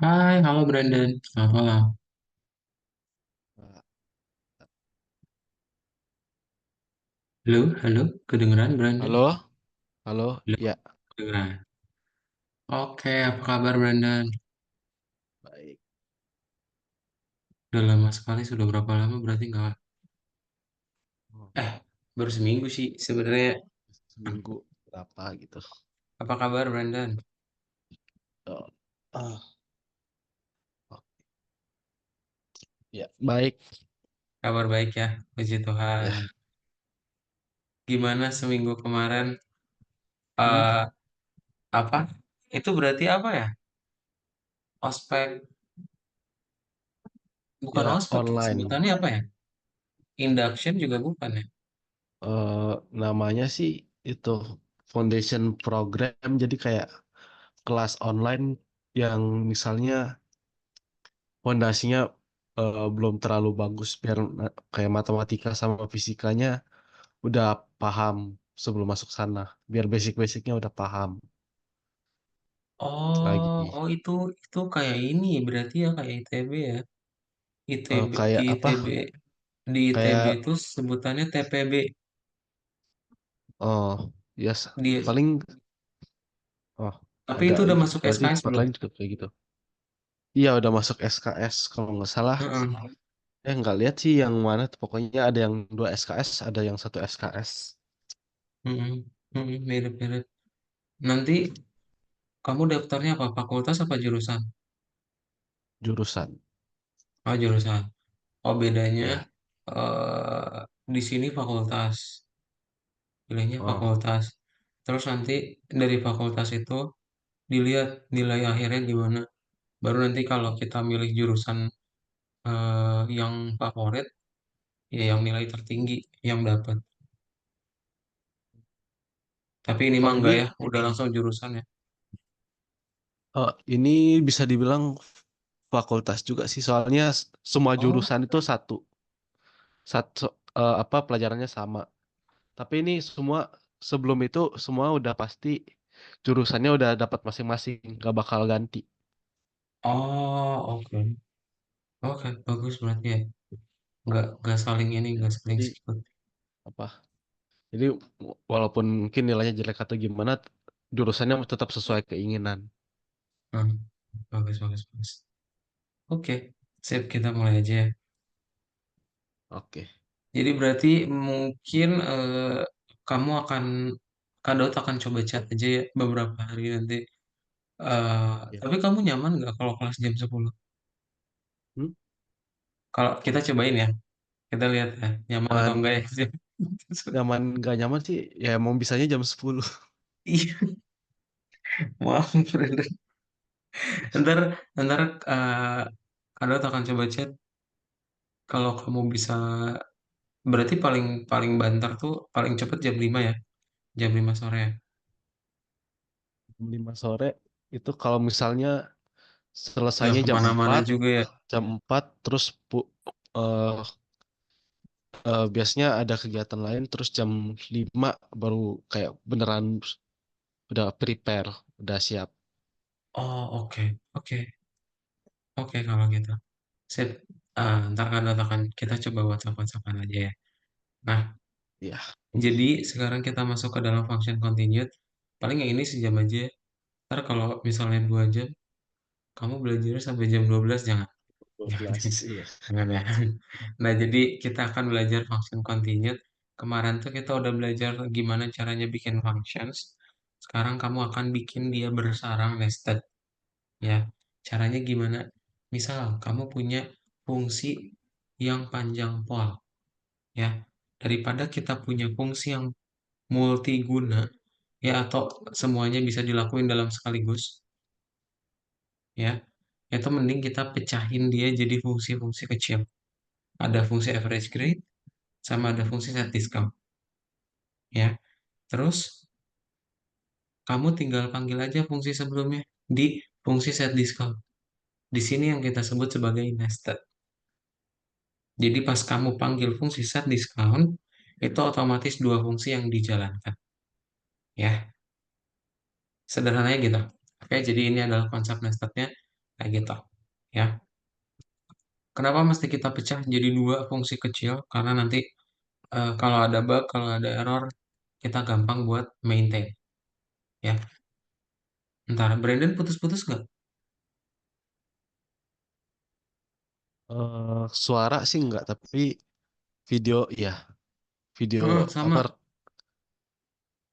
Hai, halo Brandon. Selamat malam. Nah, Halo, halo. Kedengeran Brandon? halo, halo, Halo, ya, kedengeran. Oke, apa kabar Brandon? baik. Udah lama sekali, sudah berapa lama berarti nggak? Oh, Eh, baru seminggu sih sebenarnya. seminggu berapa gitu. Apa kabar Brandon? Oh, ah, oh, ya, baik. Kabar baik ya, puji Tuhan. Ya, Gimana seminggu kemarin? hmm, eh apa? Itu berarti apa ya? Ospek, bukan ya ospek ya, online. sebutannya apa ya? Induction juga bukan ya? Namanya sih itu foundation program. Jadi kayak kelas online yang misalnya fondasinya belum terlalu bagus, biar kayak matematika sama fisikanya udah paham sebelum masuk sana. Biar basic-basicnya udah paham Oh, lagi. oh itu kayak ini berarti ya kayak ITB ya. ITB di Kayak apa? ITB di ITB Kayak itu sebutannya TPB. oh ya Di paling oh tapi ada itu udah masuk berarti SKS tempat belum? lain juga kayak gitu. Iya udah masuk SKS kalau nggak salah. Heeh. Nggak lihat sih yang mana tuh. Pokoknya ada yang dua SKS, ada yang satu SKS Heeh. Heeh, mirip-mirip. Nanti kamu daftarnya apa? Fakultas apa jurusan? jurusan. Oh, jurusan. Oh, bedanya Ya. eh di sini fakultas, pilihnya Oh, fakultas. Terus nanti dari fakultas itu dilihat nilai akhirnya gimana. Baru nanti kalau kita milih jurusan yang favorit, ya yang nilai tertinggi yang dapat. Tapi ini mah oh enggak ini ya, udah langsung jurusan ya. ini bisa dibilang fakultas juga sih. Soalnya semua Oh, jurusan itu satu, satu apa pelajarannya sama. Tapi ini semua sebelum itu semua udah pasti jurusannya udah dapat masing-masing, nggak bakal ganti. oh, oke, oke, bagus berarti ya. Nggak saling ini, Ya, nggak saling jadi sikut. apa? Jadi walaupun mungkin nilainya jelek atau gimana, jurusannya tetap sesuai keinginan. Hmm, bagus, bagus, bagus. Oke, sip, kita mulai aja ya. Oke. Jadi berarti mungkin kamu akan, Kadot akan coba chat aja ya beberapa hari nanti. Ya. Tapi kamu nyaman nggak kalau kelas jam 10? Hmm? Kalau kita cobain ya, kita lihat ya, nyaman atau enggak Nyaman, ya. nyaman nggak nyaman sih, ya mau bisanya jam 10. Iya, maaf, Brandon. Ntar, ntar Kadot akan coba chat kalau kamu bisa. Berarti paling paling banter tuh paling cepet jam 5 ya, jam 5 sore ya. Jam 5 sore itu kalau misalnya Nggak selesainya jam kemana-mana 4 juga ya. jam 4 terus eh, biasanya ada kegiatan lain terus jam 5 baru kayak beneran udah prepare, udah siap. Oh, oke, oke, oke kalau gitu. Sip. Ntar kan akan kita coba WhatsApp-WhatsAppan aja ya. Nah, Ya, jadi sekarang kita masuk ke dalam function continued. Paling yang ini sejam aja ya. Ntar kalau misalnya 2 jam, kamu belajar sampai jam 12 jangan. 12 iya. Jangan ya. Nah, jadi kita akan belajar function continued. Kemarin tuh kita udah belajar gimana caranya bikin functions. Sekarang kamu akan bikin dia bersarang nested. Ya, caranya gimana? Misal, kamu punya fungsi yang panjang pol. Ya, daripada kita punya fungsi yang multiguna, ya atau semuanya bisa dilakuin dalam sekaligus, ya, itu mending kita pecahin dia jadi fungsi-fungsi kecil. Ada fungsi average grade, sama ada fungsi set discount, ya. Terus kamu tinggal panggil aja fungsi sebelumnya di fungsi set discount. Di sini yang kita sebut sebagai nested. Jadi pas kamu panggil fungsi set discount, itu otomatis dua fungsi yang dijalankan, ya. Sederhananya gitu. Oke, jadi ini adalah konsep nestednya. kayak gitu. Ya, kenapa mesti kita pecah jadi dua fungsi kecil? Karena nanti kalau ada bug, kalau ada error, kita gampang buat maintain. Ya, ntar Brandon putus-putus nggak? Suara sih enggak, tapi video ya, video apa Sama,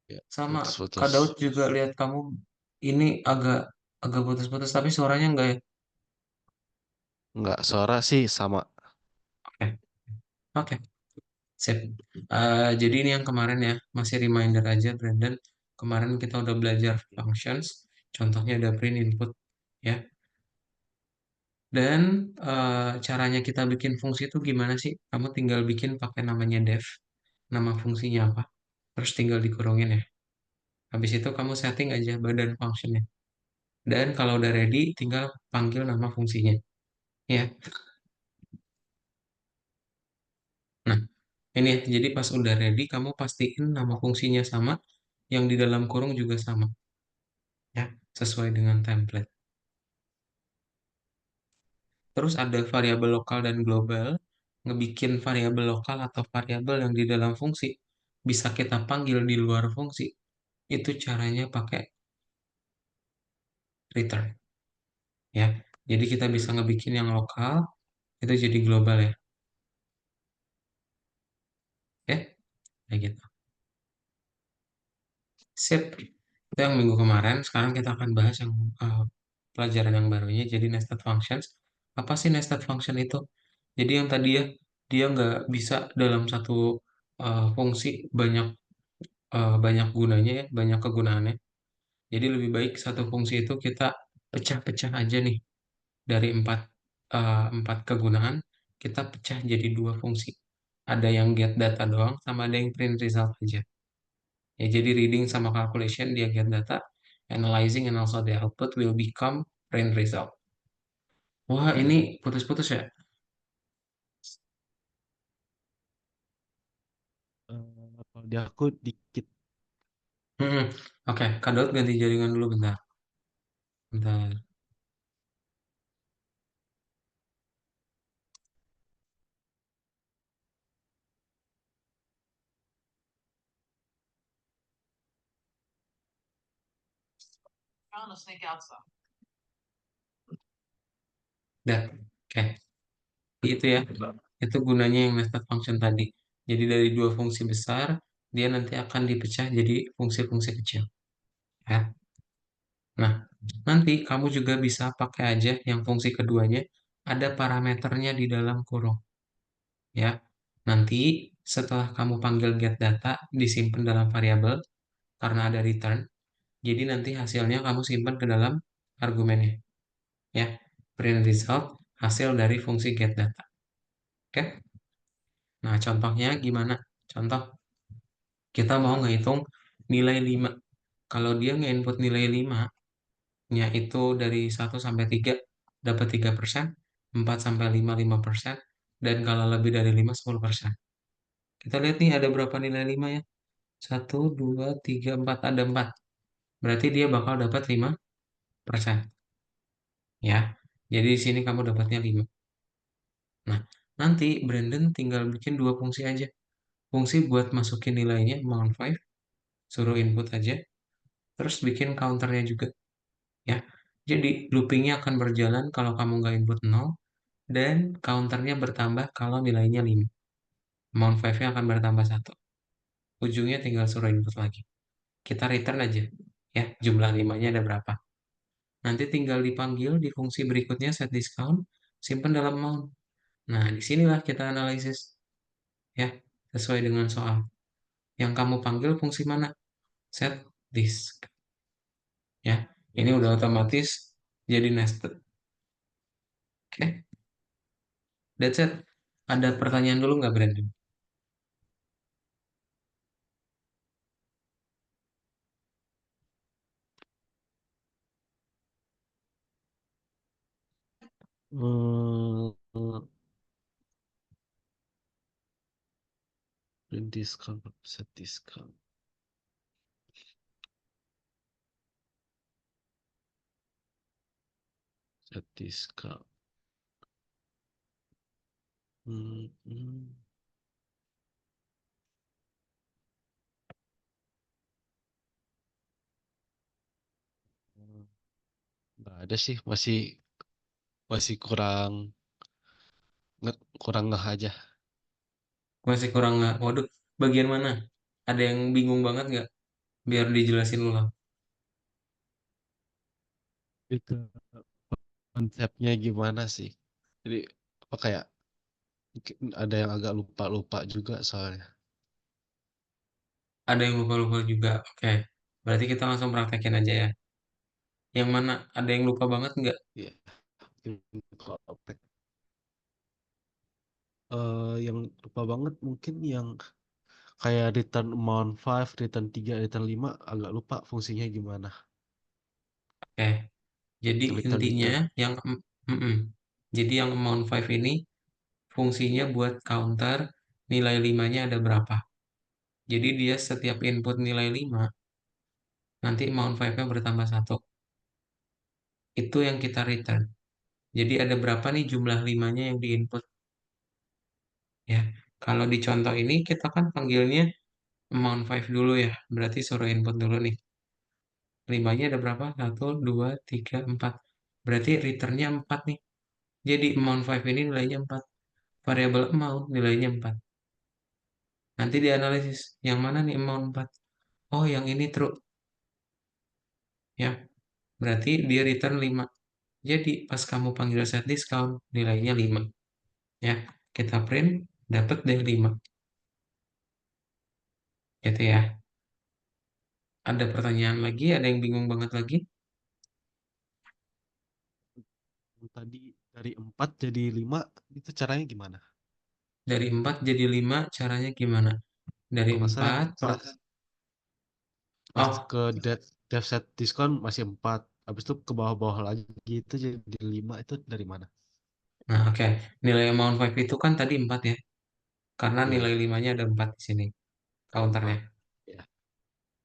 ya, sama. Kak putus-putus. Daud juga lihat kamu ini agak agak putus-putus, tapi suaranya enggak ya? Enggak, suara sih sama. Oke, oke, sip. Jadi ini yang kemarin ya, masih reminder aja, Brandon. Kemarin kita udah belajar functions, contohnya ada print input, ya. Dan caranya kita bikin fungsi itu gimana sih? Kamu tinggal bikin pakai namanya def, nama fungsinya apa, terus tinggal dikurungin ya. Habis itu kamu setting aja badan functionnya. Dan kalau udah ready, tinggal panggil nama fungsinya. Ya, nah ini ya, jadi pas udah ready, kamu pastiin nama fungsinya sama, yang di dalam kurung juga sama, ya, sesuai dengan template. Terus ada variabel lokal dan global. Ngebikin variabel lokal atau variabel yang di dalam fungsi bisa kita panggil di luar fungsi. Itu caranya pakai return, ya. Jadi kita bisa ngebikin yang lokal itu jadi global ya. Oke, kayak gitu. Sip. Itu yang minggu kemarin. Sekarang kita akan bahas yang pelajaran yang barunya. Jadi nested functions. Apa sih nested function itu? Jadi yang tadi ya, dia nggak bisa dalam satu fungsi banyak banyak gunanya ya, banyak kegunaannya. Jadi lebih baik satu fungsi itu kita pecah-pecah aja nih dari empat kegunaan, kita pecah jadi dua fungsi. Ada yang get data doang, sama ada yang print result aja. Ya, jadi reading sama calculation dia get data, analyzing and also the output will become print result. Wah, ini putus-putus ya? Kalau di aku dikit. Hmm, Oke, Kak Daud ganti jaringan dulu bentar. Bentar. Dah. Oke, itu ya. Itu gunanya yang nested function tadi. Jadi dari dua fungsi besar, dia nanti akan dipecah jadi fungsi-fungsi kecil. Ya. Nah, nanti kamu juga bisa pakai aja yang fungsi keduanya, ada parameternya di dalam kurung. Ya, nanti setelah kamu panggil get data, disimpan dalam variabel karena ada return. Jadi nanti hasilnya kamu simpan ke dalam argumennya. Ya, print result hasil dari fungsi get data. Oke? Nah, contohnya gimana? Contoh, kita mau ngitung nilai 5. Kalau dia nge-input nilai 5, nya itu dari 1 sampai 3 dapat 3%, 4 sampai 5 5%, dan kalau lebih dari 5 10%. Kita lihat nih ada berapa nilai 5 ya? 1 2 3 4, ada 4. Berarti dia bakal dapat 5%, ya. Jadi di sini kamu dapatnya 5. Nah, nanti Brandon tinggal bikin dua fungsi aja. Fungsi buat masukin nilainya amount 5, suruh input aja, terus bikin counternya juga, ya. Jadi loopingnya akan berjalan kalau kamu nggak input 0, dan counternya bertambah kalau nilainya 5. Amount 5-nya akan bertambah 1. Ujungnya tinggal suruh input lagi. Kita return aja. Ya, jumlah 5-nya ada berapa. Nanti tinggal dipanggil di fungsi berikutnya set discount, simpan dalam amount. Nah, disinilah kita analisis. Ya, sesuai dengan soal. Yang kamu panggil fungsi mana? Set disk. Ya, ini udah otomatis jadi nested. Oke, that's it. Ada pertanyaan dulu nggak, Brandon? Hmm, discount, set discount. set discount. Hmm, hmm. Nggak ada sih, masih masih kurang kurang ngeh aja. Masih kurang nggak? Waduh, bagian mana? Ada yang bingung banget nggak? Biar dijelasin ulang. Itu konsepnya gimana sih? Jadi apa kayak mungkin ada yang agak lupa-lupa juga soalnya. Ada yang lupa-lupa juga. Oke, berarti kita langsung praktekin aja ya. Yang mana? Ada yang lupa banget nggak? Iya, mungkin kalau yang lupa banget mungkin yang kayak return amount 5, return 3, return 5 agak lupa fungsinya gimana. Oke, jadi Return intinya itu. yang mm-mm. Jadi yang amount 5 ini fungsinya buat counter nilai 5-nya ada berapa. Jadi dia setiap input nilai 5 nanti amount 5-nya bertambah satu. Itu yang kita return. Jadi ada berapa nih jumlah 5-nya yang diinput ya. Kalau di contoh ini kita kan panggilnya amount 5 dulu ya. Berarti suruh input dulu nih. 5-nya ada berapa? Satu, 2, 3, 4. Berarti returnnya 4 nih. Jadi amount 5 ini nilainya 4. Variable amount nilainya 4. Nanti dianalisis. Yang mana nih amount 4? Oh, yang ini true. Ya, berarti dia return 5. Jadi pas kamu panggil set discount, nilainya 5. Ya, kita print, dapat deh 5. Gitu ya. Ada pertanyaan lagi? Ada yang bingung banget lagi? Tadi dari 4 jadi 5 itu caranya gimana? Dari 4 jadi 5, caranya gimana? Dari Kalau nggak salah yang 4 pas oh, ke dev set diskon masih 4. Habis itu ke bawah-bawah lagi itu jadi 5 itu dari mana? nah oke. Nilai amount 5 itu kan tadi 4 ya. Karena nilai Ya, 5-nya ada 4 di sini. ada Counternya. 4. Ya.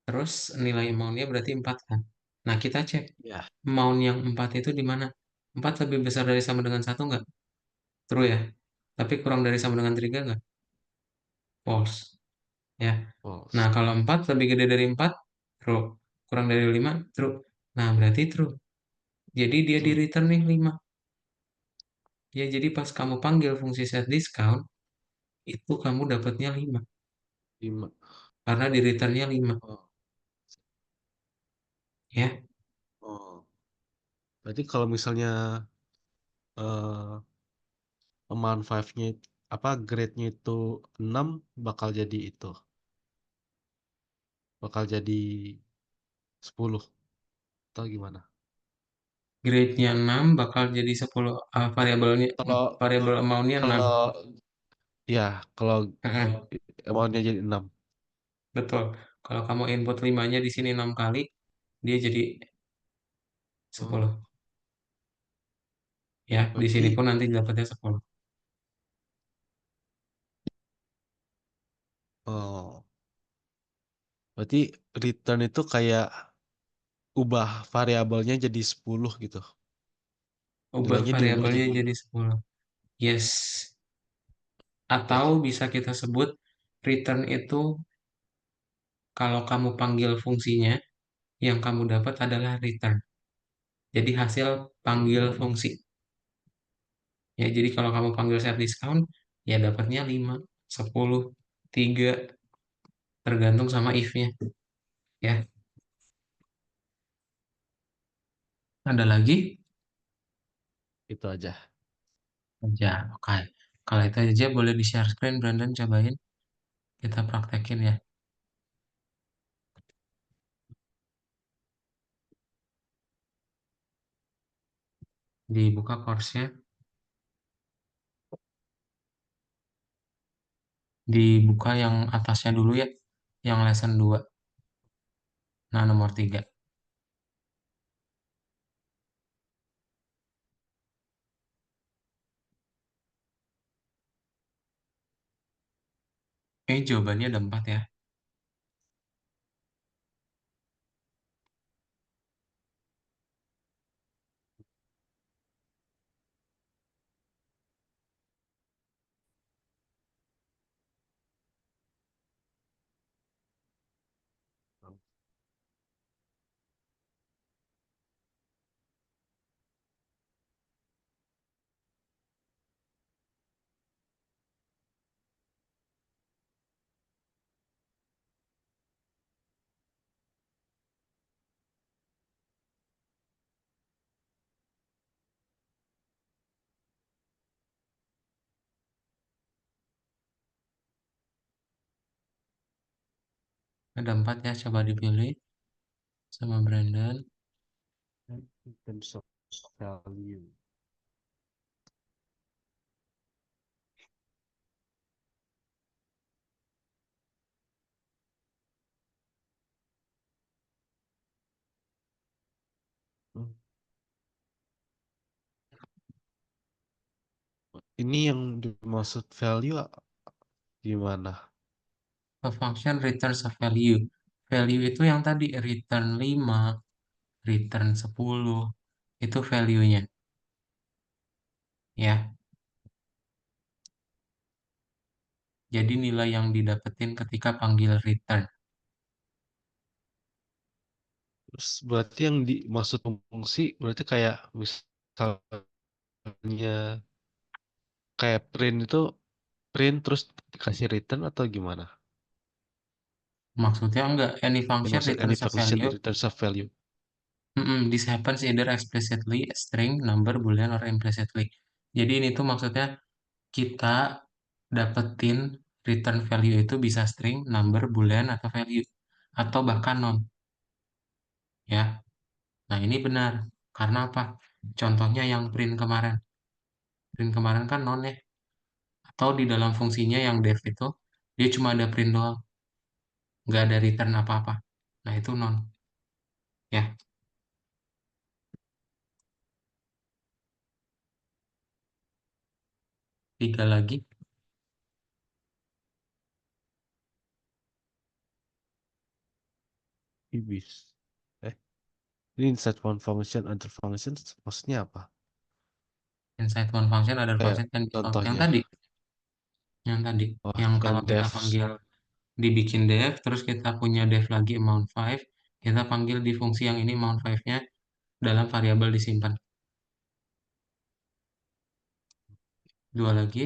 Terus nilai amount-nya berarti 4 kan. Nah, kita cek Ya. amount yang 4 itu di mana? 4 lebih besar dari sama dengan satu nggak? True ya. Tapi kurang dari sama dengan 3 nggak? False. Ya. Nah, False. kalau 4 lebih gede dari 4, true. Kurang dari 5, true. Nah, berarti true. Jadi dia di True. return nih 5. Ya, jadi pas kamu panggil fungsi set discount, itu kamu dapatnya 5. 5. Karena di returnnya 5. Oh. Ya, Oh. Berarti kalau misalnya eh amount 5-nya apa grade-nya itu 6 bakal jadi itu. Bakal jadi 10 atau gimana? grade-nya 6 bakal jadi 10. Variabelnya, Kalau variabel amount-nya 6. kalau ya kalau Heeh, amount-nya jadi 6. betul. Kalau kamu input 5-nya di sini 6 kali, dia jadi Oh, 10. Ya, di sini berarti pun nanti dapatnya 10. oh, berarti return itu kayak ubah variabelnya jadi 10 gitu. Ubah Nilainya diubah variabelnya jadi jadi 10. Yes. oke. Atau bisa kita sebut return itu kalau kamu panggil fungsinya, yang kamu dapat adalah return. Jadi hasil panggil fungsi. Ya, jadi kalau kamu panggil set discount, ya dapatnya 5, 10, 3, tergantung sama if-nya. Ya, ada lagi? Itu aja. Ya, oke. Kalau itu aja boleh di-share screen, Brandon, cobain. Kita praktekin ya. Dibuka course-nya. Dibuka yang atasnya dulu ya. Yang lesson 2. Nah, nomor 3. Jawabannya ada 4 ya. Ada 4 ya, coba dipilih sama Brandon. In terms of value. Hmm. Ini yang dimaksud value gimana? A function returns a value. Value itu yang tadi return 5, return 10. Itu value-nya. Ya, jadi nilai yang didapetin ketika panggil return. Terus berarti yang dimaksud fungsi berarti kayak misalnya kayak print itu print terus dikasih return atau gimana? Maksudnya enggak, any Yang function maksud any returns a function value. returns of value. This happens either explicitly, string, number, boolean, or implicitly. Jadi ini tuh maksudnya kita dapetin return value itu bisa string, number, boolean, atau value. Atau bahkan non. Ya, nah ini benar. Karena apa? Contohnya yang print kemarin. Print kemarin kan non ya. Atau di dalam fungsinya yang def itu, dia cuma ada print doang. Nggak ada return apa-apa. Nah itu non. Ya, 3 lagi. Ibis. Eh, ini inside one function, other functions maksudnya apa? Inside one function, other Kayak function, and yang contohnya. tadi. Yang tadi. Oh, Yang yang kalau kita def. panggil dibikin def, terus kita punya def lagi amount 5, kita panggil di fungsi yang ini amount 5-nya dalam variabel disimpan. 2 lagi.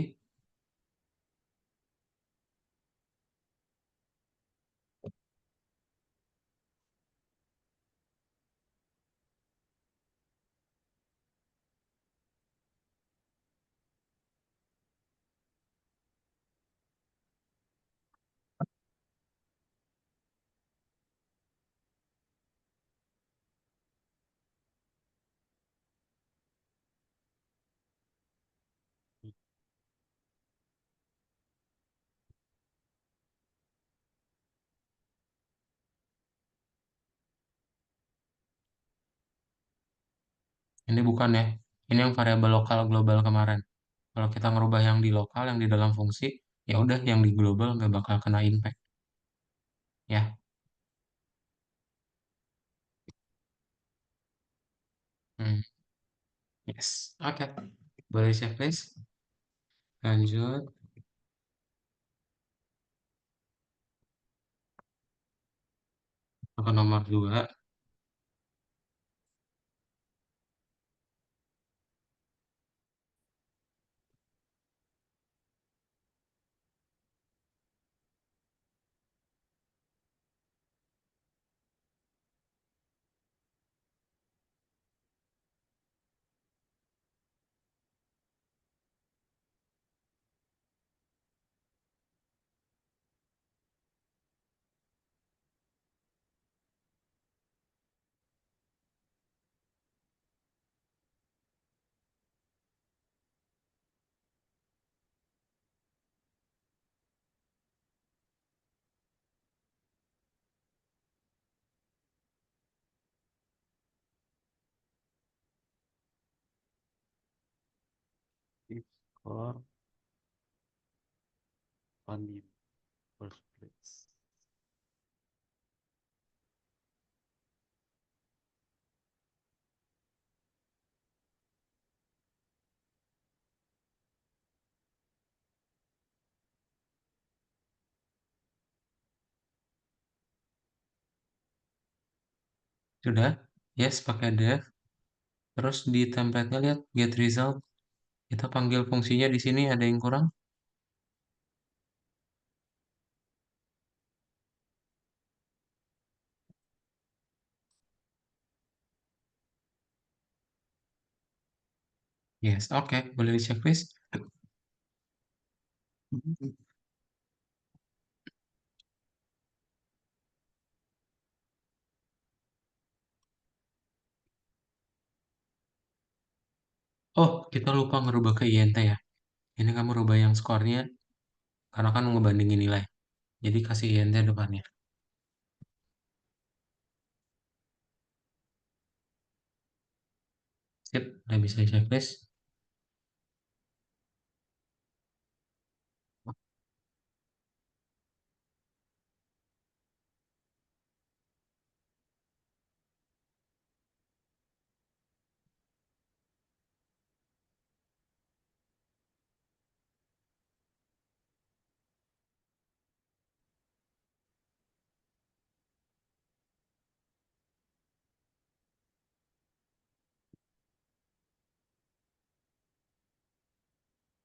Ini bukan ya. Ini yang variabel lokal global kemarin. Kalau kita ngerubah yang di lokal, yang di dalam fungsi, ya udah yang di global nggak bakal kena impact. Ya, hmm. Yes. Oke. Boleh checklist. Lanjut ke nomor 2. If score on the first place. Sudah? Yes, pakai def. Terus di template-nya lihat get result. Kita panggil fungsinya di sini ada yang kurang? Yes, oke. Boleh di checklist. Oh, kita lupa ngerubah ke INT ya. Ini kamu rubah yang skornya, karena kan ngebandingin nilai. Jadi kasih INT depannya. Sip, udah bisa checklist.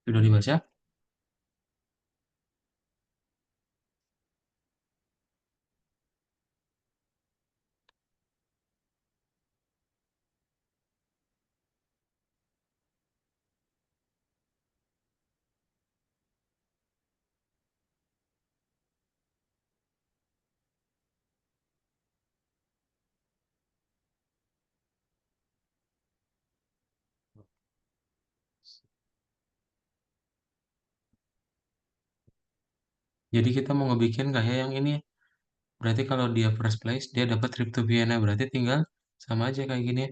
Sudah dibaca? Jadi kita mau ngebikin kayak yang ini. Berarti kalau dia first place, dia dapat trip to Vienna. Berarti tinggal sama aja kayak gini.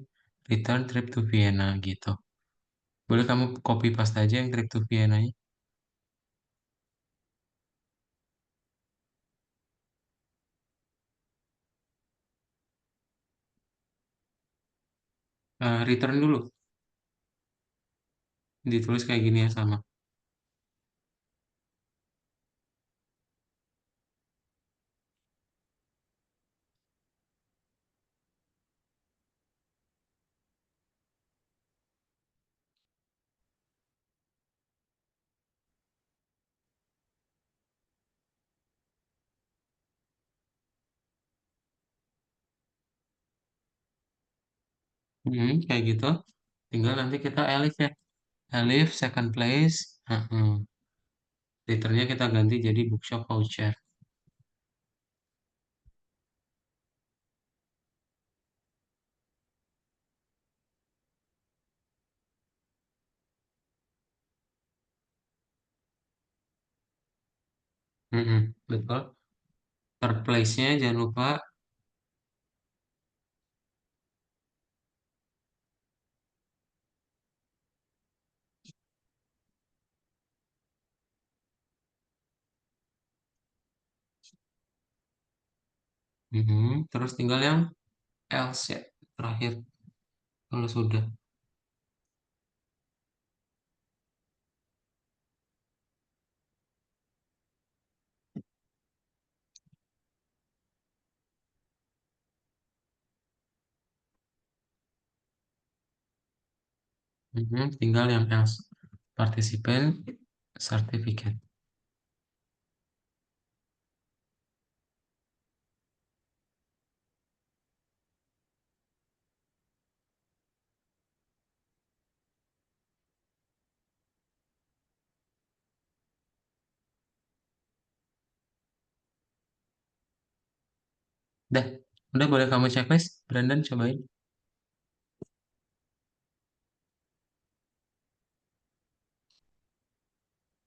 Return trip to Vienna gitu. Boleh kamu copy paste aja yang trip to Vienna-nya. Return dulu. Ditulis kayak gini ya sama. Kayak gitu. Tinggal nanti kita elif ya. Elif second place. Returnnya kita ganti jadi bookshop voucher. Betul. Third place-nya jangan lupa. Terus tinggal yang else ya. Terakhir. Kalau sudah. Tinggal yang else. Participant certificate. Dah. Udah boleh kamu checklist. Brandon cobain.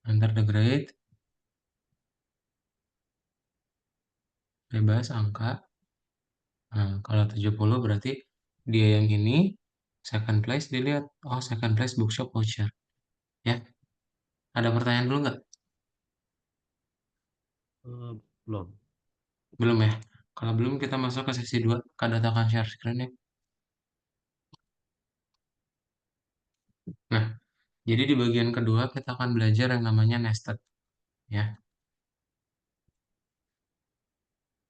Enter the grade. Bebas angka. Nah, kalau 70 berarti dia yang ini. Second place dilihat. Oh, second place bookshop voucher. Ya. Ada pertanyaan dulu nggak? Belum. Belum ya? Kalau belum kita masuk ke sesi 2. Kak Data akan share screen ya. Nah, jadi di bagian kedua kita akan belajar yang namanya nested. Ya.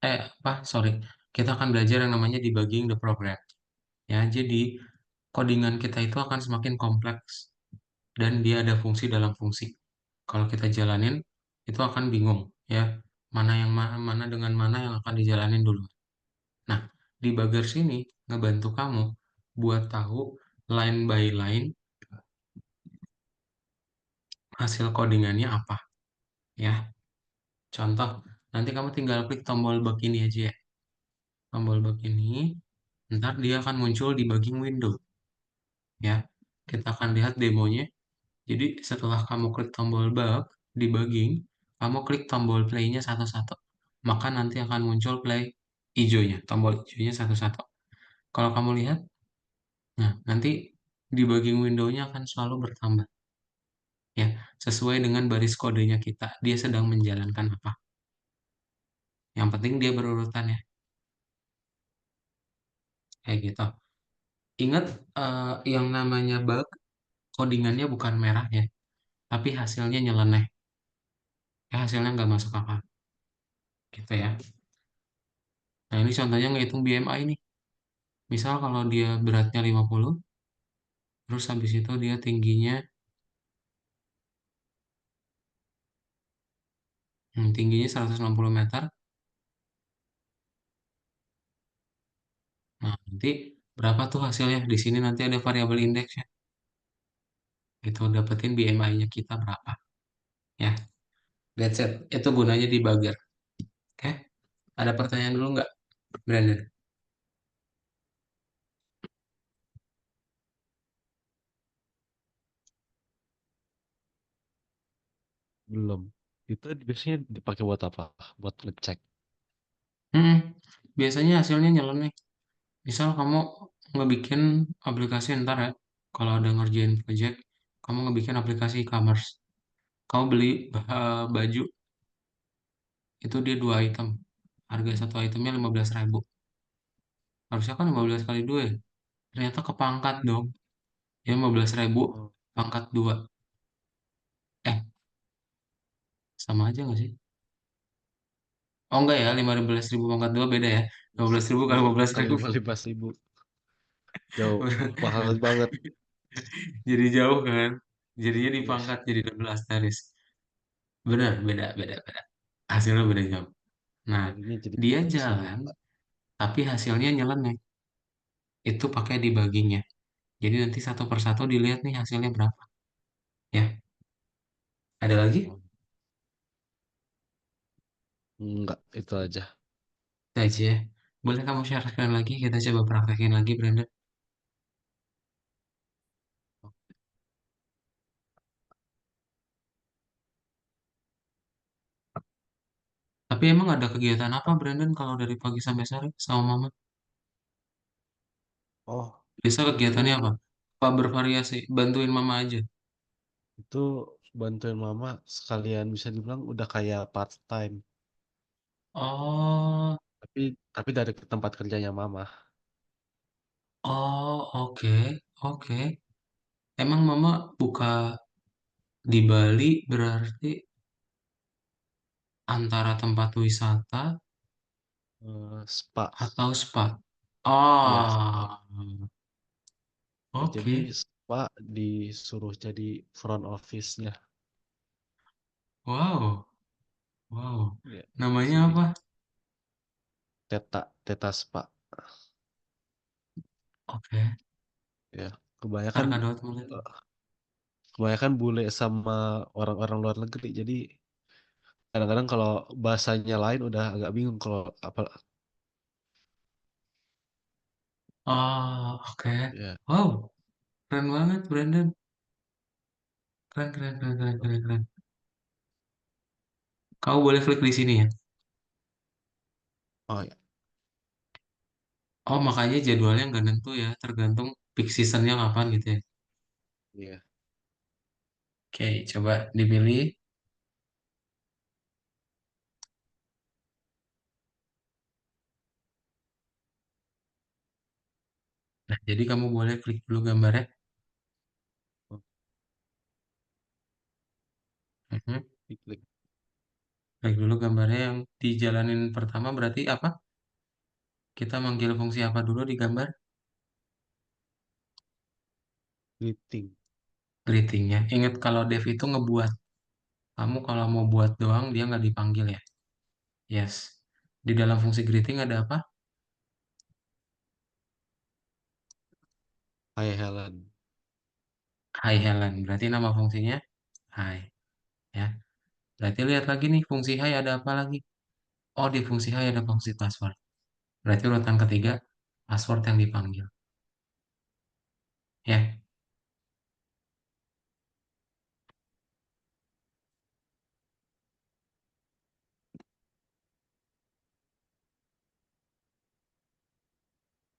Apa? Sorry. Kita akan belajar yang namanya debugging the program. Ya, jadi codingan kita itu akan semakin kompleks dan dia ada fungsi dalam fungsi. Kalau kita jalanin, itu akan bingung. Ya, mana yang mana dengan mana yang akan dijalanin dulu. Nah, debugger sini ngebantu kamu buat tahu line by line hasil codingannya apa. Ya, contoh, nanti kamu tinggal klik tombol bug ini aja ya. Tombol bug ini, ntar dia akan muncul di debugging window. Ya, Kita akan lihat demonya. Jadi setelah kamu klik tombol bulk, debugging, kamu klik tombol play-nya satu-satu. Maka nanti akan muncul play hijaunya, tombol hijaunya satu-satu. Kalau kamu lihat, nah nanti debugging window-nya akan selalu bertambah. Ya, sesuai dengan baris kodenya kita. Dia sedang menjalankan apa. Yang penting dia berurutan ya, kayak gitu. Ingat, yang namanya bug, codingannya bukan merah ya, tapi hasilnya nyeleneh. Ya, hasilnya nggak masuk akal, gitu ya. Nah, ini contohnya ngitung BMI nih. Misal kalau dia beratnya 50, terus habis itu dia tingginya 160 meter. Nah, nanti berapa tuh hasilnya? Di sini nanti ada variabel indeksnya. Itu dapetin BMI-nya kita berapa. Ya, that's it. Itu gunanya debugger. Oke? Ada pertanyaan dulu nggak, Brandon? Belum. Itu biasanya dipakai buat apa? Buat ngecek. Hmm, biasanya hasilnya nyeleneh. Misal kamu ngebikin aplikasi ntar ya, kalau ada ngerjain project, kamu ngebikin aplikasi e-commerce. Kamu beli baju, itu dia 2 item. Harga satu itemnya 15.000. Harusnya kan 15 kali 2 ya. Ternyata kepangkat dong. Ya 15.000 Oh, pangkat 2. Eh, sama aja nggak sih? Oh enggak ya, 15.000 pangkat 2 beda ya. 15.000 kali 10 kali 15.000. 15.000. Jauh. Mahal banget. Jadi jauh kan. Jadinya Iya. dipangkat jadi 12 taris. Benar, beda, beda, beda. Hasilnya beda jauh. Nah, Jadinya jadi dia 15.000. jalan, tapi hasilnya nyeleneh. Itu pakai debuggingnya. Jadi nanti satu persatu dilihat nih hasilnya berapa. Ya, ada lagi? Oh, enggak, itu aja. Itu aja ya. Boleh kamu share sekali lagi, kita coba praktekin lagi, Brenda. Tapi emang ada kegiatan apa, Brandon, kalau dari pagi sampai sore sama Mama? Oh, Biasa itu kegiatannya apa? Apa bervariasi? Bantuin Mama aja. itu bantuin mama sekalian bisa dibilang udah kayak part time. Oh, Tapi dari tempat kerjanya mama. oh, oke, oke. Emang Mama buka di Bali berarti antara tempat wisata Spa. atau spa? Iya, spa. Oh, Jadi oke. spa disuruh jadi front office-nya. Wow, wow. Ya, di Namanya sini apa? Teta Spa. Oke. Ya, kebanyakan Arkadot mulai. eh, kebanyakan bule sama orang-orang luar negeri. Jadi kadang-kadang kalau bahasanya lain udah agak bingung kalau apa Oh, oke. ya. Wow, keren banget, Brandon. Keren, keren, keren, keren, keren, keren. Kamu boleh klik di sini ya. Oh ya, Oh, makanya jadwalnya nggak nentu ya, tergantung peak seasonnya kapan gitu ya. iya. Oke, coba dipilih. Nah, jadi kamu boleh klik dulu gambarnya. Oh, Mhm. diklik Klik dulu gambarnya yang dijalanin pertama berarti apa? Kita manggil fungsi apa dulu di gambar? greeting. Greetingnya. Ingat kalau dev itu ngebuat. Kamu kalau mau buat doang, dia nggak dipanggil ya. Yes. Di dalam fungsi greeting ada apa? Hi Helen. Hi Helen. Berarti nama fungsinya Hi. Ya. Berarti lihat lagi nih, fungsi Hi ada apa lagi? Oh, di fungsi Hi ada fungsi password. Berarti urutan ketiga, password yang dipanggil. Ya.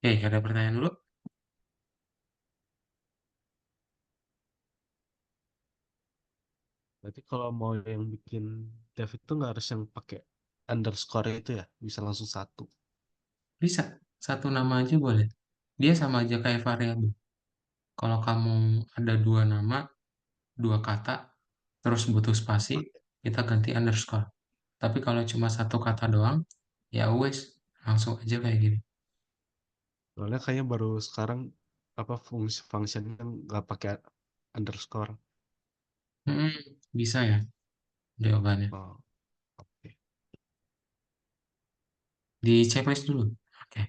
Oke, ada pertanyaan dulu? Berarti kalau mau yang bikin dev itu nggak harus yang pakai underscore itu ya, bisa langsung satu. Bisa, satu nama aja boleh. Dia sama aja kayak variabel. Kalau kamu ada dua nama, dua kata, terus butuh spasi, kita ganti underscore. Tapi kalau cuma satu kata doang, ya wes, langsung aja kayak gini. Soalnya kayaknya baru sekarang apa fungsi functionnya nggak pakai underscore. Hmm, bisa ya jawabannya. Oh, oke. Di checklist dulu. Oke,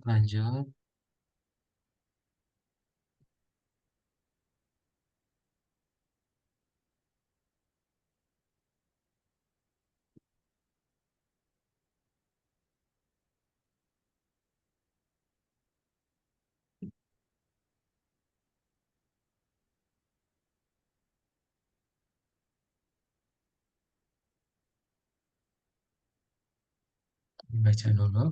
lanjut. Dibaca dulu.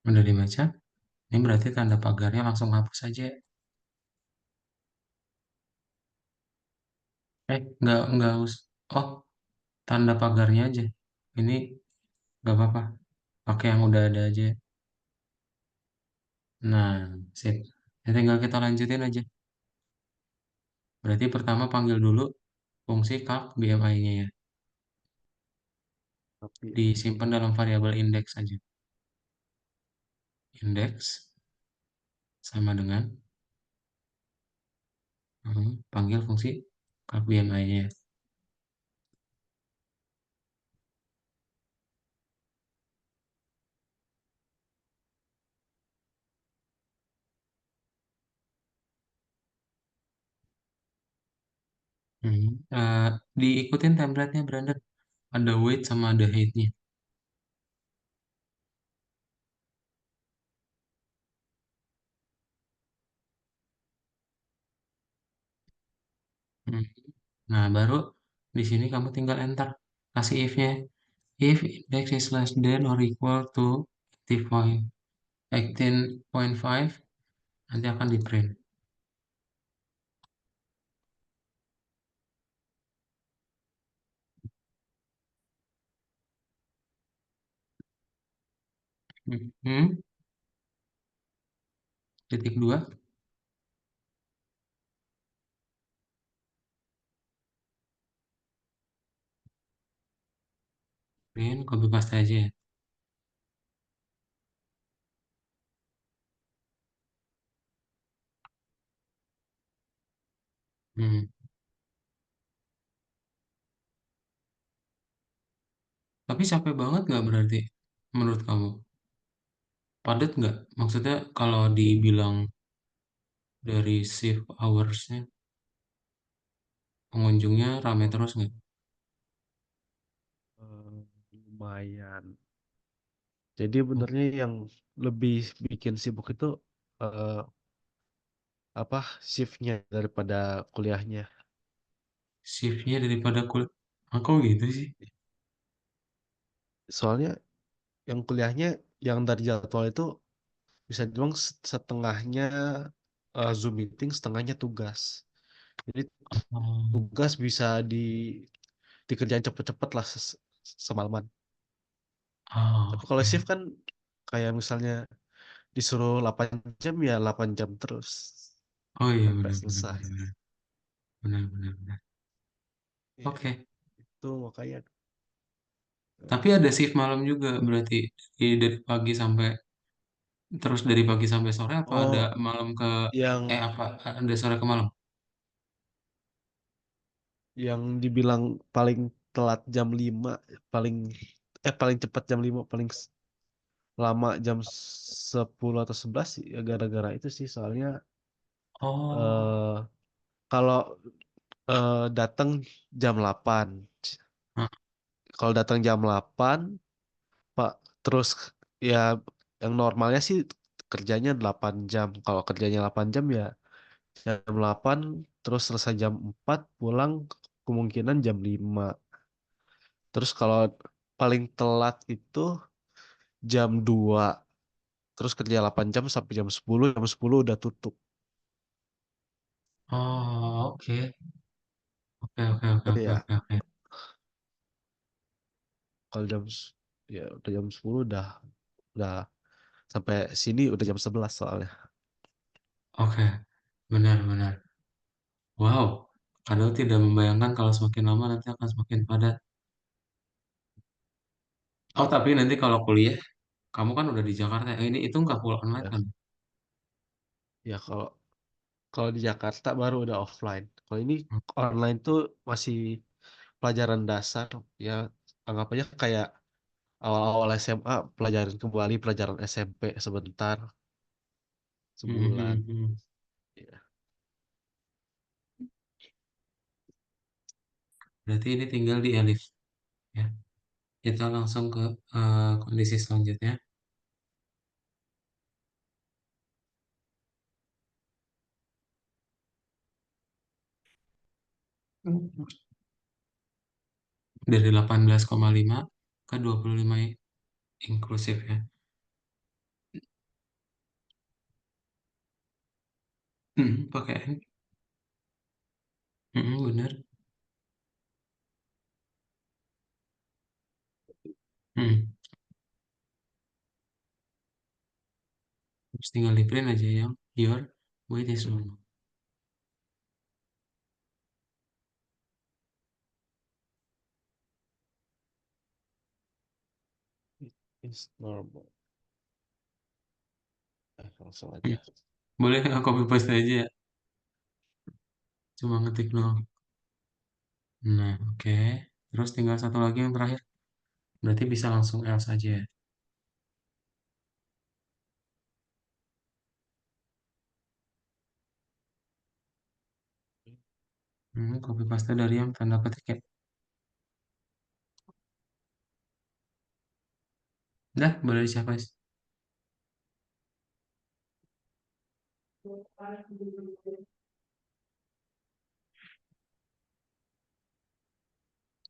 Udah dibaca. Ini berarti tanda pagarnya langsung hapus aja. Nggak us. Oh, tanda pagarnya aja. Ini nggak apa-apa. Pakai yang udah ada aja. Nah, sip. Ya, tinggal kita lanjutin aja. Berarti pertama panggil dulu fungsi calc BMI-nya ya. Tapi Disimpan dalam variabel indeks aja. Indeks sama dengan panggil fungsi calc BMI-nya ya. Diikutin template-nya Brandon. Ada weight sama ada height-nya. Hmm. Nah, baru di sini kamu tinggal enter. Kasih if-nya. If index is less than or equal to 18.5, nanti akan di print. Hmm. Titik dua, print, copy paste aja ya. Hmm. Tapi capek banget nggak berarti menurut kamu? Padat nggak? Maksudnya kalau dibilang dari shift hours-nya, pengunjungnya rame oh, terus nggak? lumayan. Jadi benernya yang lebih bikin sibuk itu eh, apa shiftnya daripada kuliahnya. Shift-nya daripada kulit. Aku gitu sih. Soalnya yang kuliahnya yang dari jadwal itu bisa dibilang setengahnya Zoom meeting, setengahnya tugas. Jadi Hmm. tugas bisa dikerjain cepet-cepet lah semalaman. Oh, Tapi kalau oke. shift kan kayak misalnya disuruh 8 jam ya 8 jam terus. Oh iya, sampai benar benar selesai. benar benar benar benar benar. Iya, Oke. itu makanya Tapi ada shift malam juga berarti dari pagi sampai terus dari pagi sampai sore apa ada oh malam ke yang apa ada sore ke malam? yang dibilang paling telat jam 5 paling paling cepat jam 5 paling lama jam 10 atau 11 sih ya gara-gara itu sih soalnya Oh, eh kalau datang jam 8. nah, Kalau datang jam 8 Pak, terus ya yang normalnya sih kerjanya 8 jam. Kalau kerjanya 8 jam ya jam 8 terus selesai jam 4 pulang kemungkinan jam 5. Terus kalau paling telat itu jam 2 terus kerja 8 jam sampai jam 10 udah tutup. oh oke oke oke oke Tapi oke ya oke oke. kalau ya udah jam 10 udah sampai sini udah jam 11 soalnya. Oke, benar benar. Wow, kadang tidak membayangkan kalau semakin lama nanti akan semakin padat. Oh, tapi nanti kalau kuliah, kamu kan udah di Jakarta. Ini itu nggak full online Ya, kan? ya kalau kalau di Jakarta baru udah offline. Kalau ini online tuh masih pelajaran dasar ya anggap aja kayak awal-awal SMA pelajarin kembali pelajaran SMP sebentar Hmm, sebulan. hmm, hmm. Ya, Berarti ini tinggal di Elif ya. Kita langsung ke kondisi selanjutnya. Dari 18,5 ke 25 inklusif ya. Pakai N. Bener. Hmm. Terus tinggal di print aja yang your weight is normal. it's normal. Langsung Hmm. aja. Boleh nggak copy paste aja ya? Cuma ngetik doang. Nah, oke. Terus tinggal satu lagi yang terakhir. Berarti bisa langsung else aja ya. Copy paste dari yang tanda petik ya. Dah, boleh siapa?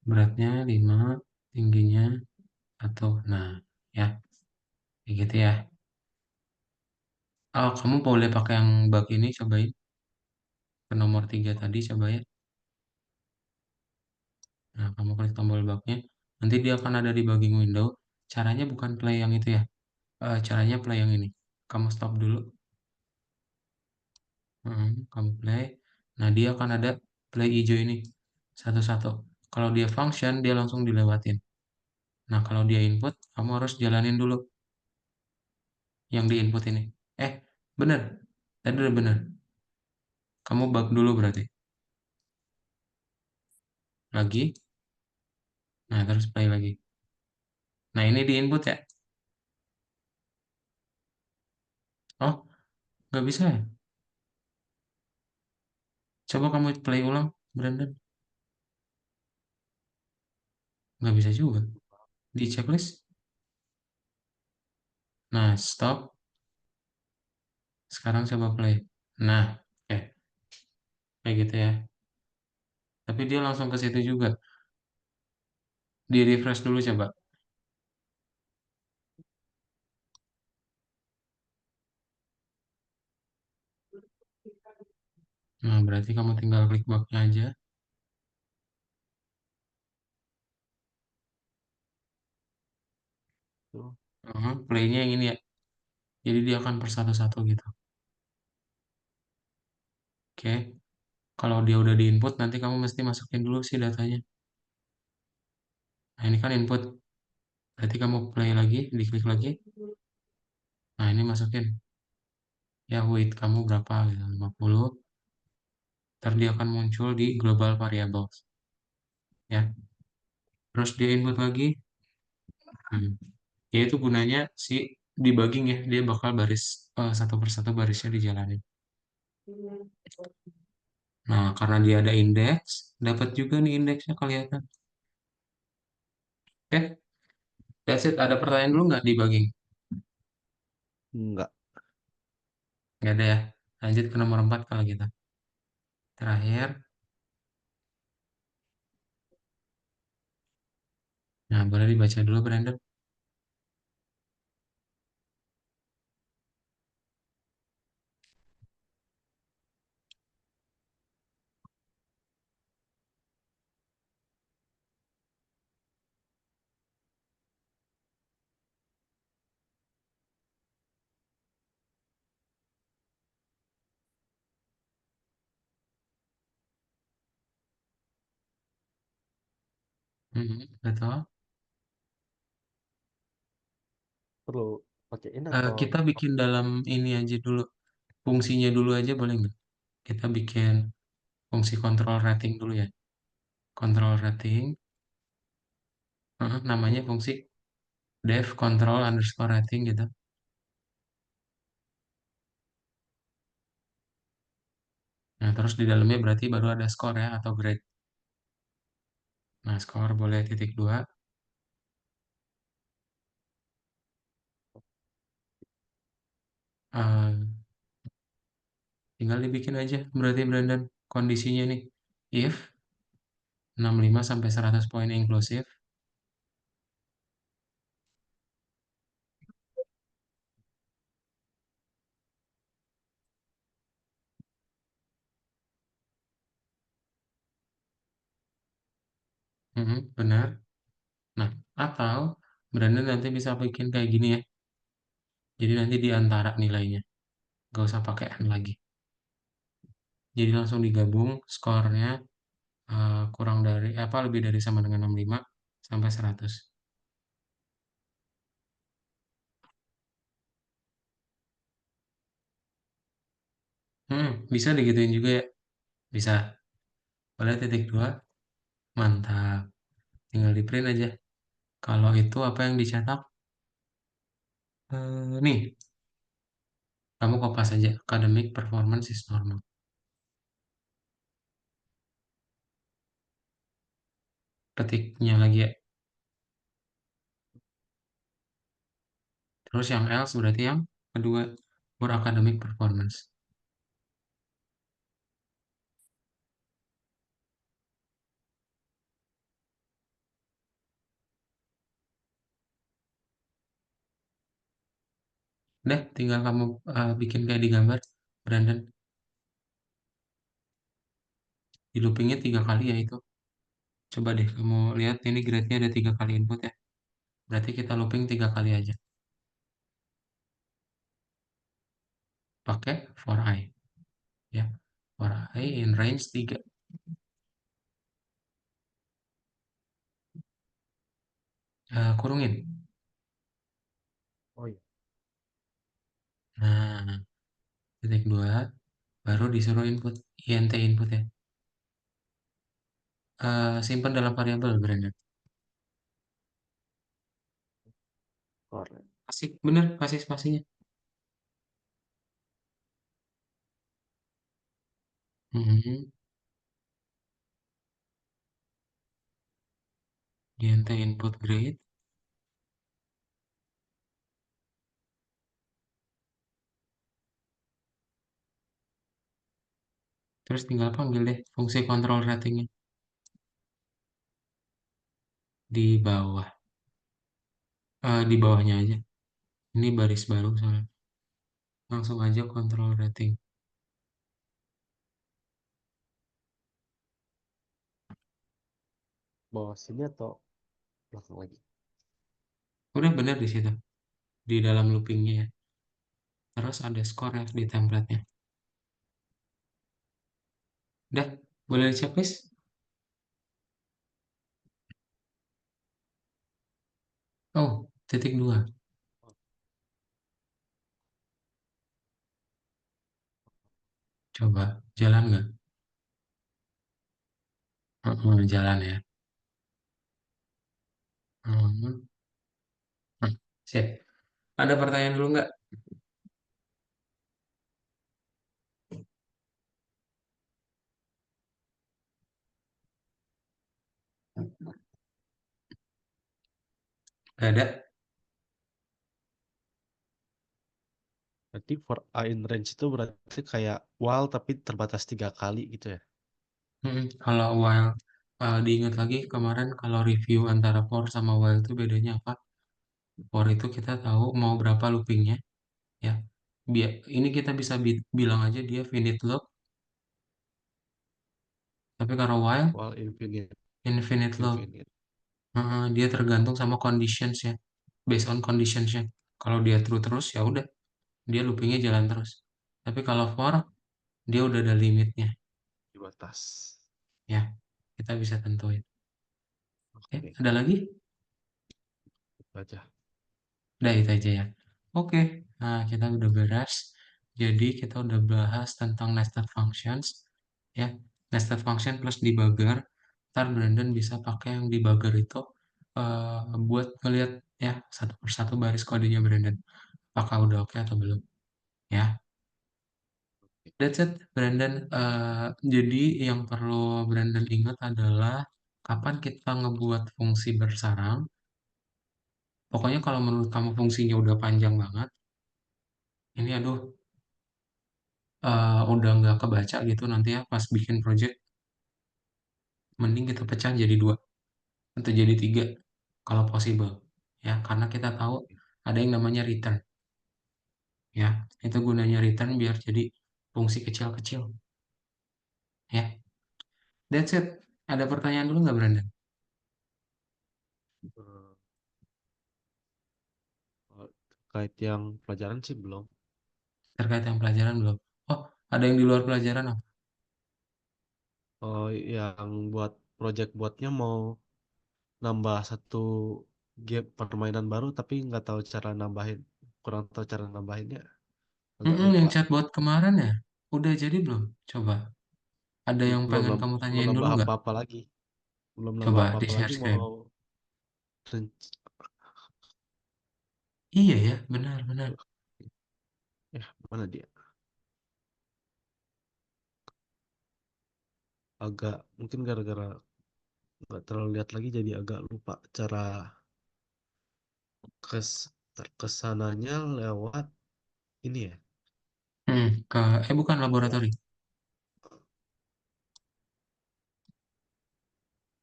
Beratnya 5, tingginya 1. Nah, ya, kayak gitu ya. Oh, kamu boleh pakai yang bug ini, cobain. Ke nomor 3 tadi, coba ya. Nah, kamu klik tombol bugnya. Nanti dia akan ada di bagian window. Caranya bukan play yang itu ya. Caranya play yang ini. Kamu stop dulu. Kamu play. Nah, dia akan ada play hijau ini. Satu-satu. Kalau dia function, dia langsung dilewatin. Nah, kalau dia input, kamu harus jalanin dulu yang di input ini. Bener. Tadi udah bener. Kamu bug dulu berarti. Lagi. Nah, terus play lagi. Nah, ini di input ya. Oh, nggak bisa ya? Coba kamu play ulang, Brandon. Nggak bisa juga. Di checklist. Nah, stop. Sekarang coba play. Nah, kayak gitu ya. Tapi dia langsung ke situ juga. Di refresh dulu coba. Nah, berarti kamu tinggal klik bugnya aja. Tuh. Playnya yang ini ya. Jadi dia akan per satu-satu gitu. Oke, kalau dia udah di input, nanti kamu mesti masukin dulu sih datanya. Nah, ini kan input. Berarti kamu play lagi, diklik lagi. Nah, ini masukin. Ya, weight kamu berapa? Gitu, 50. Ntar dia akan muncul di global variables. Ya, terus dia input lagi. Hmm. Ya, itu gunanya si debugging ya. Dia bakal baris satu persatu barisnya dijalanin. Nah, karena dia ada indeks, dapat juga nih indeksnya kelihatan. Oke, that's it. Ada pertanyaan dulu nggak debugging? Enggak. Nggak ada ya. Lanjut ke nomor 4 kalau gitu. Terakhir. Nah, boleh dibaca dulu, Brandon. Betul. Perlu pakein atau Kita bikin dalam ini aja dulu. Fungsinya dulu aja boleh nggak? Kita bikin fungsi control rating dulu ya. Control rating. Namanya fungsi def control underscore rating gitu. Nah, terus di dalamnya berarti baru ada score ya atau grade. Nah, score boleh titik dua. Eh, tinggal dibikin aja. Berarti Brandon kondisinya nih. If 65 sampai 100 poin inklusif. Benar. Nah, atau Brandon nanti bisa bikin kayak gini ya. Jadi nanti di antara nilainya. Gak usah pakai N lagi. Jadi langsung digabung skornya kurang dari apa lebih dari sama dengan 65 sampai 100. Bisa digituin juga ya. Bisa. Boleh titik dua. Mantap. Tinggal di print aja. Kalau itu apa yang dicetak? Nih, kamu kopas aja. Academic performance is normal. Ketiknya lagi ya. Terus yang else berarti yang kedua. For academic performance. Udah, tinggal kamu bikin kayak di gambar. Brandon, di loopingnya 3 kali ya itu. Coba deh kamu lihat ini grade-nya ada 3 kali input ya. Berarti kita looping 3 kali aja. Pakai for I ya. For I in range 3. Kurungin. oh iya, Nah, titik dua baru disuruh input int input ya. Simpan dalam variabel Brandon. korek. Asik bener kasih spasinya. Mhm. Int input grade. Terus tinggal panggil deh fungsi control ratingnya di bawah. Di bawahnya aja. Ini baris baru soalnya. Langsung aja control rating. Bawah sini atau belakang lagi? Udah bener di situ. Di dalam loopingnya ya. Terus ada score ya di template-nya. Udah, boleh dicek please? Oh, titik dua. Coba, jalan nggak? Jalan ya. Hmm, sip. Ada pertanyaan dulu nggak? Nggak ada? Berarti for A in range itu berarti kayak while tapi terbatas 3 kali gitu ya. Kalau while diingat lagi kemarin kalau review antara for sama while itu bedanya apa? For itu kita tahu mau berapa loopingnya, ya. Ini kita bisa bilang aja dia finite loop, tapi kalau while While infinite, infinite loop. infinite. Dia tergantung sama conditions ya, based on conditions ya. Kalau dia true terus ya udah, dia loopingnya jalan terus. Tapi kalau for dia udah ada limitnya, Di batas. ya. Kita bisa tentuin. Oke, Oke, ada lagi? itu aja. Udah itu aja ya. Oke, nah kita udah beres. Jadi kita udah bahas tentang nested functions, ya. Nested function plus debugger. Ntar Brandon bisa pakai yang debugger itu buat ngeliat ya satu persatu baris kodenya Brandon. Apakah udah oke atau belum? Ya, that's it, Brandon. Jadi yang perlu Brandon ingat adalah kapan kita ngebuat fungsi bersarang. Pokoknya kalau menurut kamu fungsinya udah panjang banget, ini aduh udah nggak kebaca gitu nanti ya pas bikin project, mending kita pecah jadi dua atau jadi tiga kalau possible, ya karena kita tahu ada yang namanya return, ya itu gunanya return biar jadi fungsi kecil-kecil, ya. That's it. Ada pertanyaan dulu nggak, Brandon? Eh, kalau terkait yang pelajaran sih belum. Terkait yang pelajaran belum? Oh, ada yang di luar pelajaran apa? Oh, yang buat project buatnya mau nambah satu game permainan baru tapi nggak tahu cara nambahin, kurang tahu cara nambahinnya, agak Yang lupa. chatbot kemarin ya, udah jadi belum? Coba. Ada yang Belum pengen kamu belum tanyain dulu nambah nggak? apa-apa lagi, belum nambah Coba di apa-apa share lagi screen. mau ren- Iya ya, benar-benar. mana dia, agak mungkin gara-gara nggak terlalu lihat lagi jadi agak lupa cara kes terkesananya lewat ini ya. Ke bukan Ya, laboratori.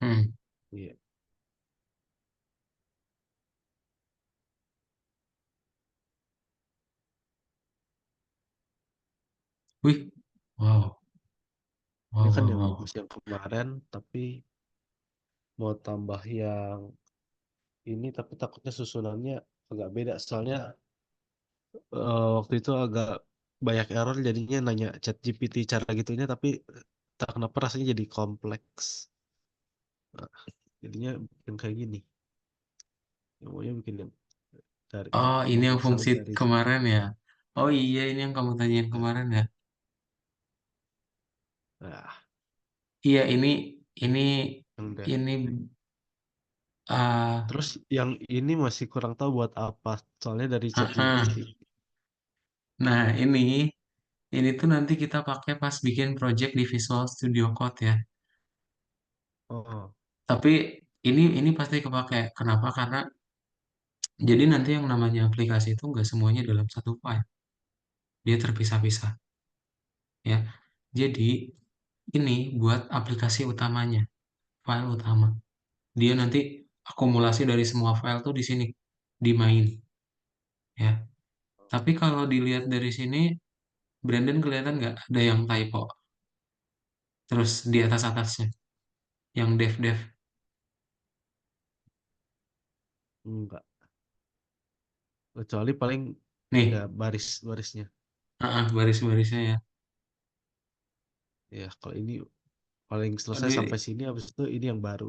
Hmm. iya. Wih, wow, Ini wow, kan wow, yang wow. masih yang kemarin tapi mau tambah yang ini tapi takutnya susunannya agak beda soalnya waktu itu agak banyak error jadinya nanya ChatGPT cara gitunya tapi tak kenapa rasanya jadi kompleks. Nah, jadinya bikin kayak gini, yang maunya bikin yang dari Oh, ini bikin yang salin fungsi dari sini. kemarin ya. Oh iya, ini yang kamu tanyain Nah, kemarin ya. nah, Iya, ini, yang dev. ini, uh, Terus yang ini masih kurang tahu buat apa soalnya dari ChatGPT. Nah, ini tuh nanti kita pakai pas bikin project di Visual Studio Code ya. Oh, Tapi ini pasti kepake. Kenapa? Karena jadi nanti yang namanya aplikasi itu nggak semuanya dalam satu file. Dia terpisah-pisah, ya. Jadi ini buat aplikasi utamanya, file utama. Dia nanti akumulasi dari semua file tuh di sini, di main, ya. Tapi kalau dilihat dari sini, Brandon kelihatan nggak ada yang typo, terus di atas-atasnya, yang dev-dev. enggak. Kecuali paling ya Nih, baris-barisnya. baris-barisnya ya. Ya, kalau ini paling selesai Aduh, sampai sini habis itu ini yang baru.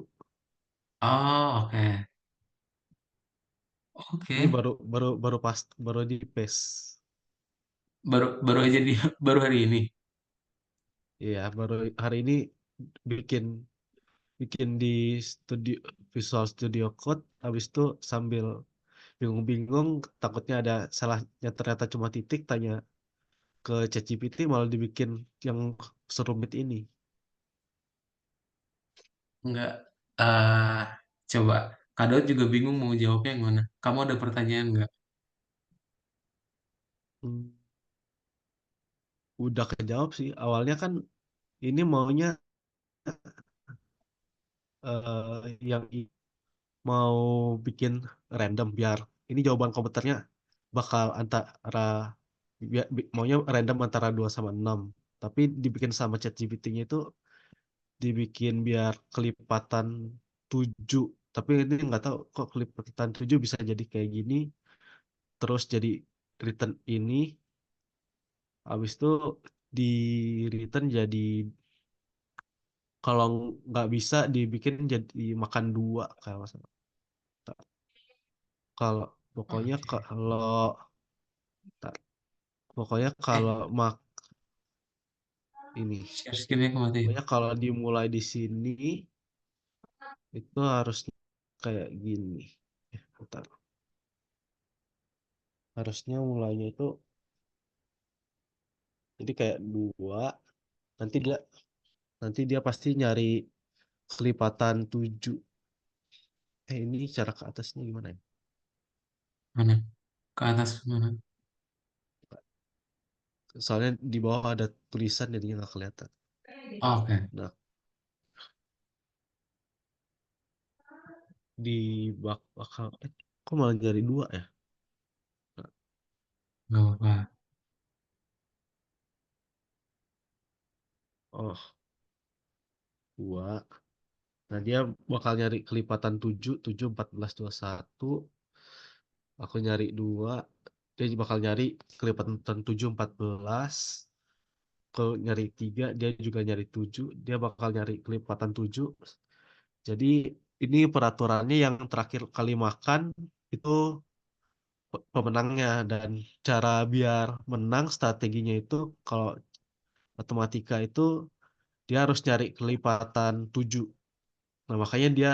oh, oke. Ini Oke. baru baru baru di paste. Baru baru aja dia baru hari ini. Iya, baru hari ini bikin bikin di studio Visual Studio Code, habis itu sambil bingung-bingung takutnya ada salahnya ternyata cuma titik, tanya ke ChatGPT malah dibikin yang serumit ini. Enggak. eh Coba. Kadot juga bingung mau jawabnya yang mana. Kamu ada pertanyaan nggak? Hmm, udah kejawab sih. Awalnya kan ini maunya yang mau bikin random biar ini jawaban komputernya bakal antara maunya random antara 2 sama 6. Tapi dibikin sama ChatGPT-nya itu dibikin biar kelipatan 7. Tapi ini nggak tahu kok kelipatan 7 bisa jadi kayak gini, terus jadi return ini, habis itu di return jadi kalau nggak bisa dibikin jadi makan dua kalau nggak salah. Kalau pokoknya Oke. tar, pokoknya Eh, kalau ini share screen-nya aku matiin. pokoknya kalau dimulai di sini itu harus kayak gini. Bentar. Harusnya mulainya itu jadi kayak dua, nanti dia pasti nyari kelipatan 7. Ini cara ke atasnya gimana ya? Mana? Ke atas mana? Soalnya di bawah ada tulisan jadinya nggak kelihatan. Oke. Nah, di bakal kok malah jadi dua ya? Nah, Nggak apa-apa. oh, dua. Nah, dia bakal nyari kelipatan 7, 7, 14, 21. Aku nyari dua. Dia bakal nyari kelipatan 7, 14. Kalau nyari 3, dia juga nyari 7. Dia bakal nyari kelipatan 7. Jadi ini peraturannya yang terakhir kali makan itu pemenangnya, dan cara biar menang strateginya itu kalau matematika itu dia harus nyari kelipatan 7. Nah, makanya dia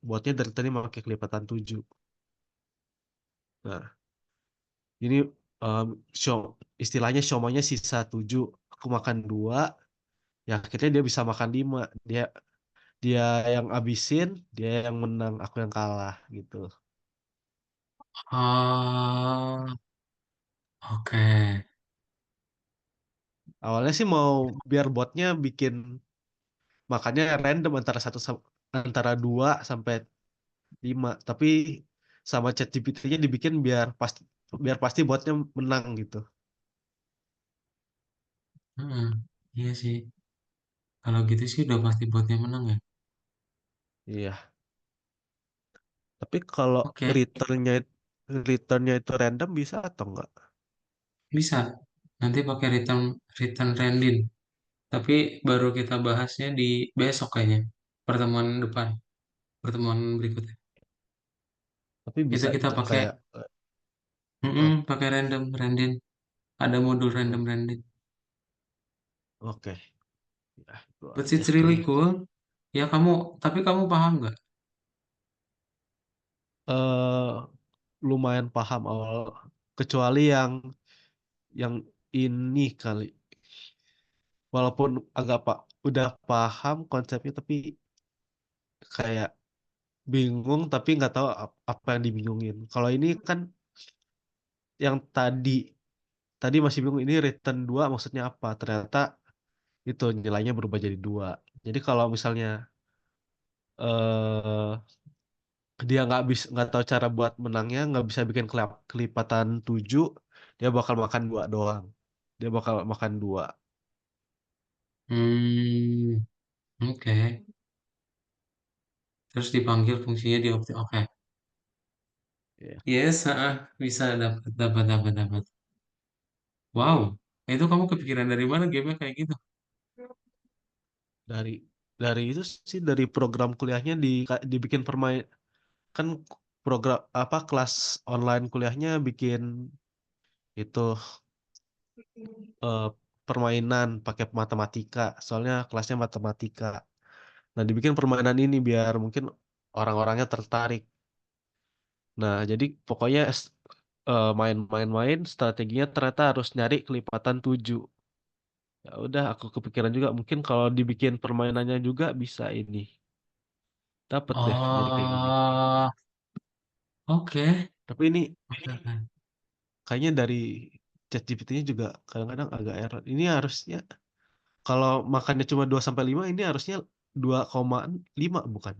buatnya dari tadi pakai kelipatan 7. Nah, ini em, show istilahnya siomonya sisa 7. Aku makan 2, ya akhirnya dia bisa makan 5. Dia dia yang abisin, dia yang menang, aku yang kalah gitu. Oh, oke. Awalnya sih mau biar botnya bikin makannya random antara 2 sampai 5, tapi sama ChatGPT-nya dibikin biar pasti botnya menang gitu. Hmm, iya sih. Kalau gitu sih udah pasti buatnya menang ya. Iya. Tapi kalau Oke, returnnya returnnya itu random bisa atau enggak? bisa. Nanti pakai return return random. Tapi baru kita bahasnya di besok kayaknya. Pertemuan depan, pertemuan berikutnya. Tapi Itu bisa kita itu pakai kayak oh, pakai random random. Ada modul random oh, random. oke. Ya, itu But aja it's really kayaknya. cool. Ya kamu, tapi kamu paham nggak? eh Lumayan paham awal, kecuali yang ini kali. Walaupun agak udah paham konsepnya tapi kayak bingung tapi nggak tahu apa yang dibingungin. Kalau ini kan yang tadi masih bingung ini return 2 maksudnya apa. Ternyata itu nilainya berubah jadi 2. Jadi kalau misalnya eh dia nggak tahu cara buat menangnya, nggak bisa bikin kelipatan 7, dia bakal makan 2 doang. Dia bakal makan 2. Hmm, oke. Terus dipanggil fungsinya di opti. Oke. Ya. Yes, bisa dapat dapat dapat dapat. Wow, itu kamu kepikiran dari mana gamenya kayak gitu? dari dari itu sih dari program kuliahnya dibikin permain kan program apa kelas online kuliahnya bikin itu eh, permainan pakai matematika soalnya kelasnya matematika. Nah, dibikin permainan ini biar mungkin orang-orangnya tertarik. Nah, jadi pokoknya main-main-main strateginya ternyata harus nyari kelipatan 7. Ya udah, aku kepikiran juga mungkin kalau dibikin permainannya juga bisa ini. Dapat deh jadi kayak gini. Oh, oke. Tapi ini Oke, oke. kayaknya dari ChatGPT-nya juga kadang-kadang agak error. Ini harusnya kalau makannya cuma 2 sampai 5 ini harusnya 2,5 bukan?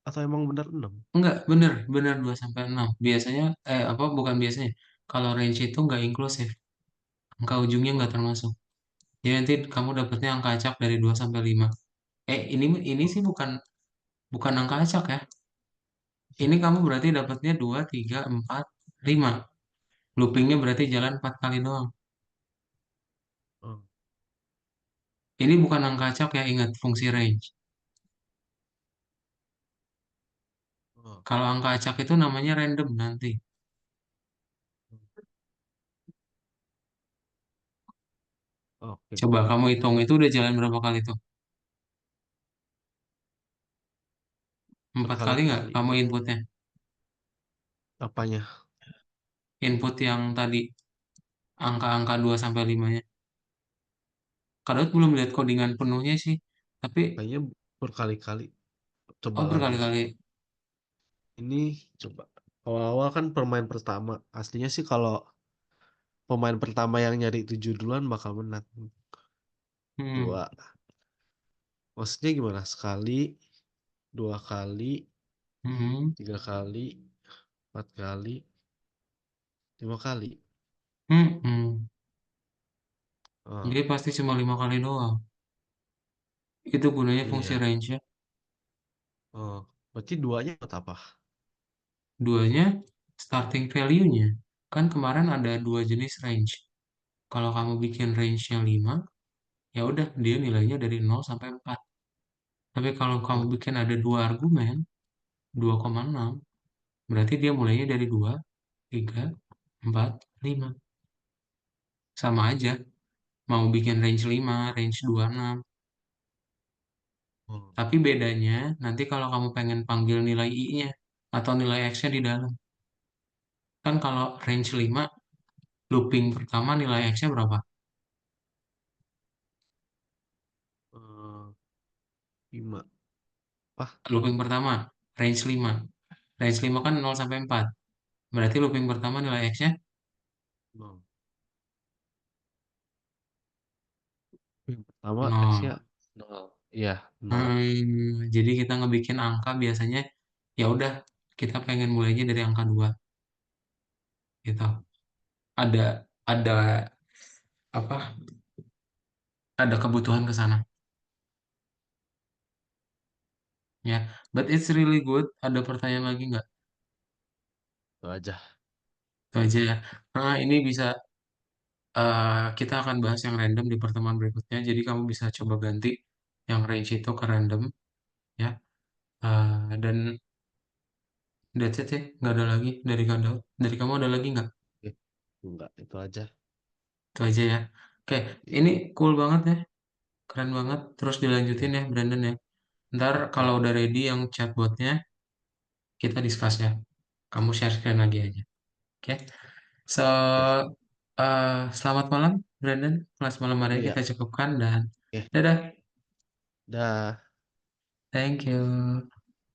Atau emang benar 6? Enggak, bener, bener 2 sampai 6. Biasanya, apa, bukan biasanya. Kalau range itu nggak inklusif. Angka ujungnya nggak Oh, termasuk. Jadi nanti kamu dapatnya angka acak dari 2 sampai 5. Ini oh, sih bukan bukan angka acak ya. Ini kamu berarti dapatnya 2, 3, 4, 5. Loopingnya berarti jalan 4 kali doang. oh, Ini bukan angka acak ya, ingat fungsi range. oh, Kalau angka acak itu namanya random nanti. oke. Coba kamu hitung, itu udah jalan berapa kali tuh? 4 kali nggak Berkali-kali. kamu inputnya? Apanya? Input yang tadi, angka-angka 2 sampai 5-nya. Kadang belum lihat codingan penuhnya sih. Tapi, Kayaknya berkali-kali. Coba oh lagi. berkali-kali. Ini coba. Awal-awal kan permain pertama. Aslinya sih kalau pemain pertama yang nyari 7 duluan bakal menang. Hmm. Dua. Maksudnya gimana? Sekali, 2 kali, Hmm. 3 kali, 4 kali, 5 kali. Hmm. Hmm. Oh, Jadi pasti cuma 5 kali doang. Itu gunanya fungsi iya. range ya. Oh, berarti duanya buat apa? Duanya starting value-nya. Kan kemarin ada dua jenis range. Kalau kamu bikin range-nya 5, ya udah dia nilainya dari 0 sampai 4. Tapi kalau kamu Oh, bikin ada dua argumen, 2,6, berarti dia mulainya dari 2, 3, 4, 5. Sama aja. Mau bikin range 5, range 26. oh, Tapi bedanya nanti kalau kamu pengen panggil nilai i-nya atau nilai x-nya di dalam. Kan kalau range 5, looping pertama nilai x-nya berapa? eh, 5. Ah, Looping pertama, range 5. Range 5 kan 0 sampai 4. Berarti looping pertama nilai x-nya no. Yang pertama X-nya 0. 0. Iya, 0. Jadi kita ngebikin angka biasanya, ya udah kita pengen mulainya dari angka 2 gitu. Ada apa? Ada kebutuhan ke sana ya. But it's really good. Ada pertanyaan lagi nggak? Itu aja. Itu aja ya. Nah, ini bisa, kita akan bahas yang random di pertemuan berikutnya. Jadi kamu bisa coba ganti yang range itu ke random ya. Dan that's it ya. Nggak ada lagi dari kamu. Dari kamu ada lagi nggak? Oke. Enggak, itu aja. Itu aja ya. Oke, Iya, ini cool banget ya. Keren banget. Terus dilanjutin iya. ya, Brandon ya. Ntar kalau Oke, udah ready yang chatbotnya, kita discuss ya. Kamu share screen lagi aja. Oke. So, oke. selamat malam, Brandon. Kelas malam hari Oh ini ya, kita cukupkan dan oke. dadah. Dah. Thank you.